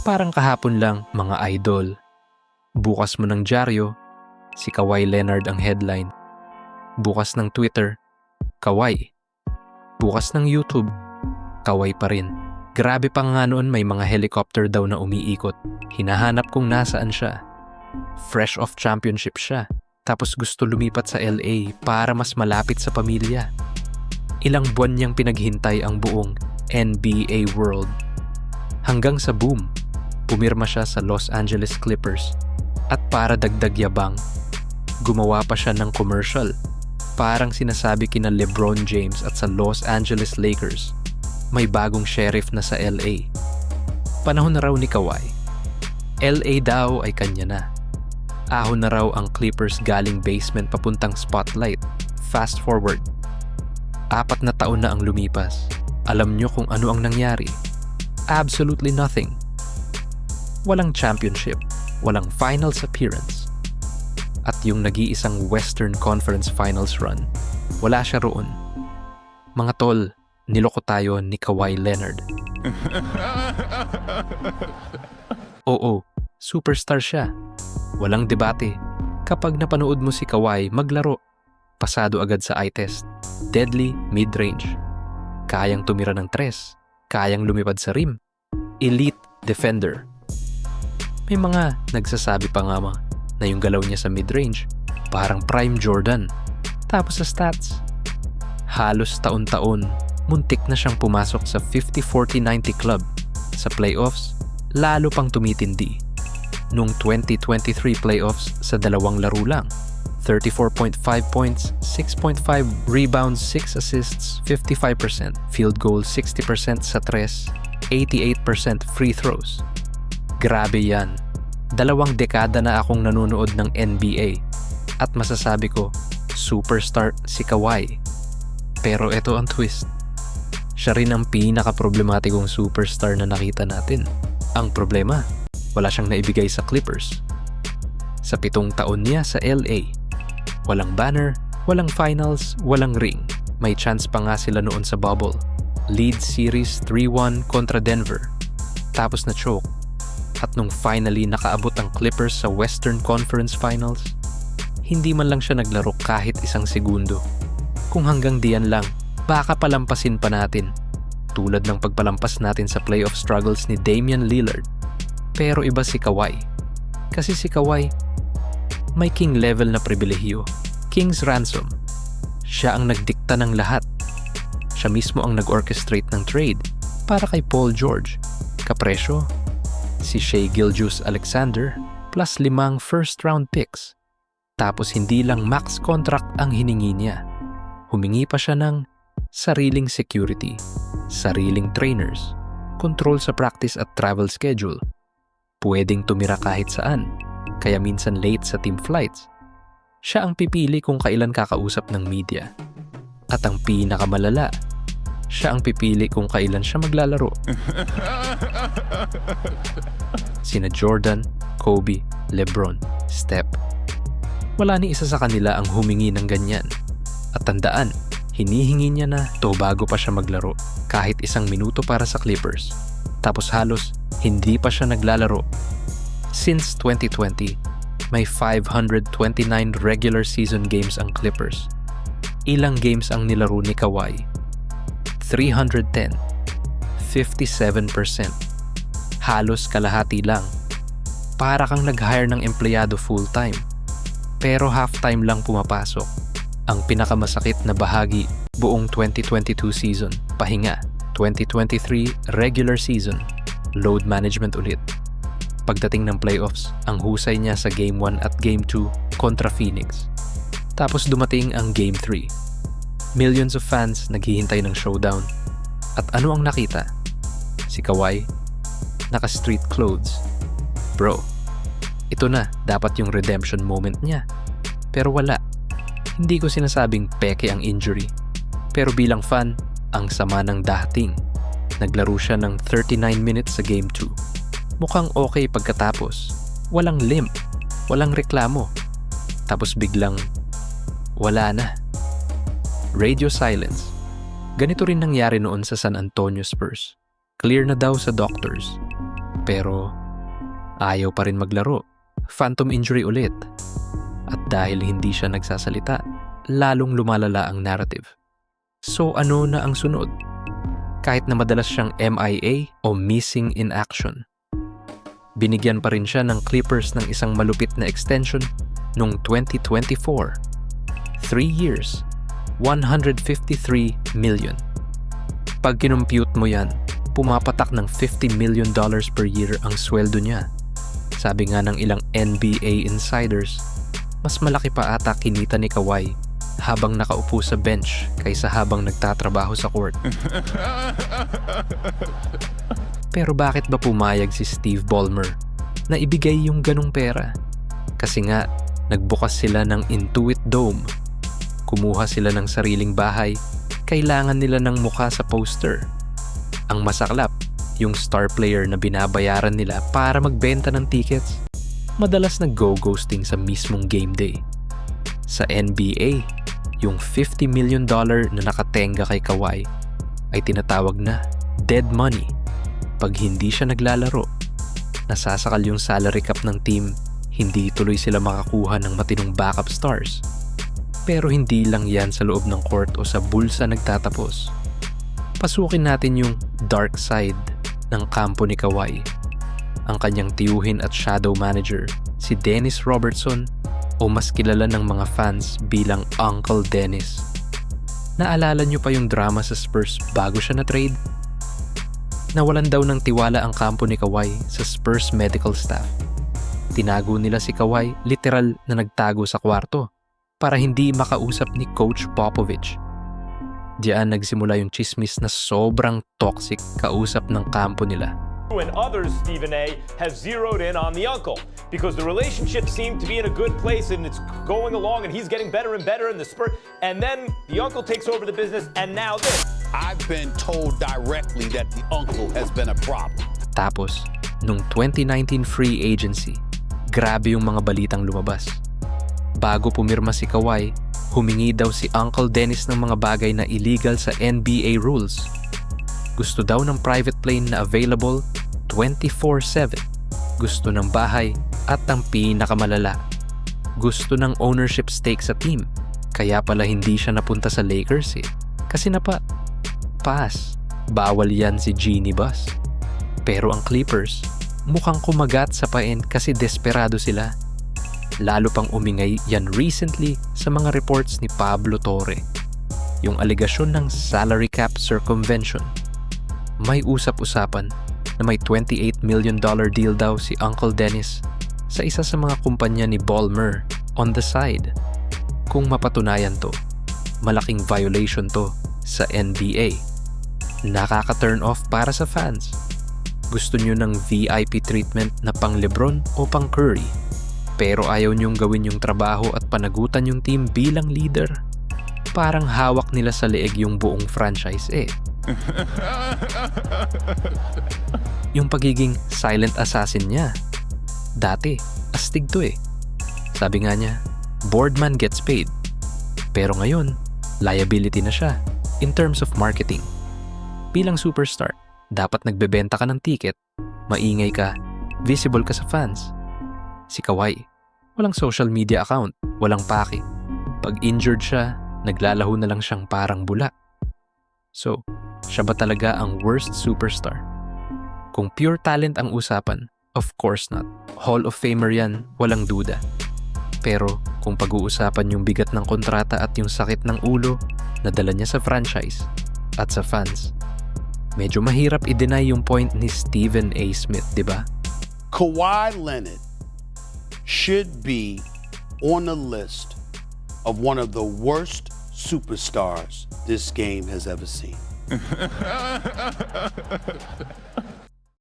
Parang kahapon lang, mga idol. Bukas mo ng dyaryo, si Kawhi Leonard ang headline. Bukas ng Twitter, Kawhi. Bukas ng YouTube, Kawhi pa rin. Grabe pa nga noon, may mga helicopter daw na umiikot. Hinahanap kung nasaan siya. Fresh off championship siya. Tapos gusto lumipat sa LA para mas malapit sa pamilya. Ilang buwan niyang pinaghintay ang buong NBA world. Hanggang sa boom, pumirma siya sa Los Angeles Clippers. At para dagdag yabang, gumawa pa siya ng commercial. Parang sinasabi kina LeBron James at sa Los Angeles Lakers, may bagong sheriff na sa LA. Panahon na raw ni Kawhi. LA daw ay kanya na. Ahon na raw ang Clippers galing basement papuntang spotlight. Fast forward. 4 na taon na ang lumipas. Alam nyo kung ano ang nangyari? Absolutely nothing. Walang championship. Walang finals appearance. At yung nag-iisang Western Conference Finals run, wala siya roon. Mga tol, niloko tayo ni Kawhi Leonard. Oo, superstar siya. Walang debate. Kapag napanood mo si Kawhi maglaro, pasado agad sa eye test. Deadly mid-range. Kayang tumira ng 3. Kayang lumipad sa rim. Elite defender. May mga nagsasabi pa nga na yung galaw niya sa mid-range parang prime Jordan. Tapos sa stats, halos taon-taon muntik na siyang pumasok sa 50-40-90 club. Sa playoffs, lalo pang tumitindi. Noong 2023 playoffs sa 2 laro lang, 34.5 points, 6.5 rebounds, 6 assists, 55%, field goal 60% sa 3, 88% free throws. Grabe yan. 2 dekada na akong nanonood ng NBA at masasabi ko, superstar si Kawhi. Pero ito ang twist. Siya rin ang pinaka-problematikong superstar na nakita natin. Ang problema, wala siyang naibigay sa Clippers. Sa 7 taon niya sa LA, walang banner, walang finals, walang ring. May chance pa nga sila noon sa bubble. Lead series 3-1 kontra Denver. Tapos na choke. At nung finally nakaabot ang Clippers sa Western Conference Finals, hindi man lang siya naglaro kahit 1 segundo. Kung hanggang diyan lang, baka palampasin pa natin. Tulad ng pagpalampas natin sa playoff struggles ni Damian Lillard. Pero iba si Kawhi. Kasi si Kawhi, may king level na pribilehiyo. King's ransom. Siya ang nagdikta ng lahat. Siya mismo ang nag-orchestrate ng trade para kay Paul George. Kapresyo, si Shai Gilgeous-Alexander plus 5 first-round picks. Tapos hindi lang max contract ang hiningi niya. Humingi pa siya ng sariling security, sariling trainers, control sa practice at travel schedule. Pwedeng tumira kahit saan, kaya minsan late sa team flights. Siya ang pipili kung kailan kakausap ng media. At ang pinakamalala, siya ang pipili kung kailan siya maglalaro. Sina Jordan, Kobe, LeBron, Steph. Wala ni isa sa kanila ang humingi ng ganyan. At tandaan, hinihingi niya na to bago pa siya maglaro kahit 1 minuto para sa Clippers. Tapos halos hindi pa siya naglalaro. Since 2020, may 529 regular season games ang Clippers. Ilang games ang nilaro ni Kawhi? 310. 57%. Halos kalahati lang. Para kang nag-hire ng empleyado full-time. Pero half-time lang pumapasok. Ang pinakamasakit na bahagi, buong 2022 season, pahinga. 2023 regular season, load management ulit. Pagdating ng playoffs, ang husay niya sa Game 1 at Game 2 kontra Phoenix. Tapos dumating ang Game 3. Millions of fans naghihintay ng showdown. At ano ang nakita? Si Kawhi, naka-street clothes. Bro, ito na dapat yung redemption moment niya. Pero wala. Hindi ko sinasabing peke ang injury. Pero bilang fan, ang sama ng dating. Naglaro siya ng 39 minutes sa Game 2. Mukhang okay pagkatapos. Walang limp. Walang reklamo. Tapos biglang, wala na. Radio silence. Ganito rin nangyari noon sa San Antonio Spurs. Clear na daw sa doctors. Pero ayaw pa rin maglaro. Phantom injury ulit. At dahil hindi siya nagsasalita, lalong lumalala ang narrative. So ano na ang sunod? Kahit na madalas siyang MIA o missing in action, binigyan pa rin siya ng Clippers ng isang malupit na extension noong 2024. 3 years, $153 million. Pag kinumpute mo yan, pumapatak ng $50 million per year ang sweldo niya. Sabi nga ng ilang NBA insiders, mas malaki pa ata kinita ni Kawhi habang nakaupo sa bench kaysa habang nagtatrabaho sa court. Pero bakit ba pumayag si Steve Ballmer na ibigay yung ganong pera? Kasi nga, nagbukas sila ng Intuit Dome. Kumuha sila ng sariling bahay, kailangan nila ng mukha sa poster. Ang masaklap, yung star player na binabayaran nila para magbenta ng tickets, madalas nag-go-ghosting sa mismong game day. Sa NBA, yung $50 million na nakatenga kay Kawhi ay tinatawag na dead money. Pag hindi siya naglalaro, nasasakal yung salary cap ng team, hindi tuloy sila makakuha ng matinong backup stars. Pero hindi lang yan sa loob ng court o sa bulsa nagtatapos. Pasukin natin yung dark side ng kampo ni Kawhi. Ang kanyang tiyuhin at shadow manager, si Dennis Robertson, o mas kilala ng mga fans bilang Uncle Dennis. Naalala niyo pa yung drama sa Spurs bago siya na-trade? Nawalan daw ng tiwala ang kampo ni Kawhi sa Spurs medical staff. Tinago nila si Kawhi, literal na nagtago sa kwarto para hindi makausap ni Coach Popovich. Diyan nagsimula yung chismis na sobrang toxic kausap ng kampo nila. And others, Stephen A., have zeroed in on the uncle because the relationship seemed to be in a good place and it's going along and he's getting better and better in the Spurs. And then the uncle takes over the business and now this. I've been told directly that the uncle has been a problem. Tapos, nung 2019 free agency, grabe yung mga balitang lumabas. Bago pumirma si Kawhi, humingi daw si Uncle Dennis ng mga bagay na illegal sa NBA rules. Gusto daw ng private plane na available 24/7. Gusto ng bahay at ang pinakamalala, gusto ng ownership stake sa team. Kaya pala hindi siya napunta sa Lakers Kasi pass. Bawal yan si Jeanie Buss. Pero ang Clippers, mukhang kumagat sa pain kasi desperado sila. Lalo pang umingay yan recently sa mga reports ni Pablo Torre. Yung alegasyon ng salary cap circumvention. May usap-usapan na may $28 million deal daw si Uncle Dennis sa isa sa mga kumpanya ni Ballmer on the side. Kung mapatunayan to, malaking violation to sa NBA. Nakaka-turn off para sa fans. Gusto nyo ng VIP treatment na pang LeBron o pang Curry, pero ayaw nyong gawin yung trabaho at panagutan yung team bilang leader. Parang hawak nila sa leeg yung buong franchise Yung pagiging silent assassin niya. Dati, astig to Sabi nga niya, boardman gets paid. Pero ngayon, liability na siya in terms of marketing. Bilang superstar, dapat nagbebenta ka ng ticket, maingay ka, visible ka sa fans. Si Kawhi, walang social media account, walang pake. Pag injured siya, naglalaho na lang siyang parang bula. So, siya ba talaga ang worst superstar? Kung pure talent ang usapan, of course not. Hall of Famer yan, walang duda. Pero kung pag-uusapan yung bigat ng kontrata at yung sakit ng ulo na dala niya sa franchise at sa fans, medyo mahirap i-deny yung point ni Stephen A. Smith, di ba? Kawhi Leonard should be on the list of one of the worst superstars this game has ever seen.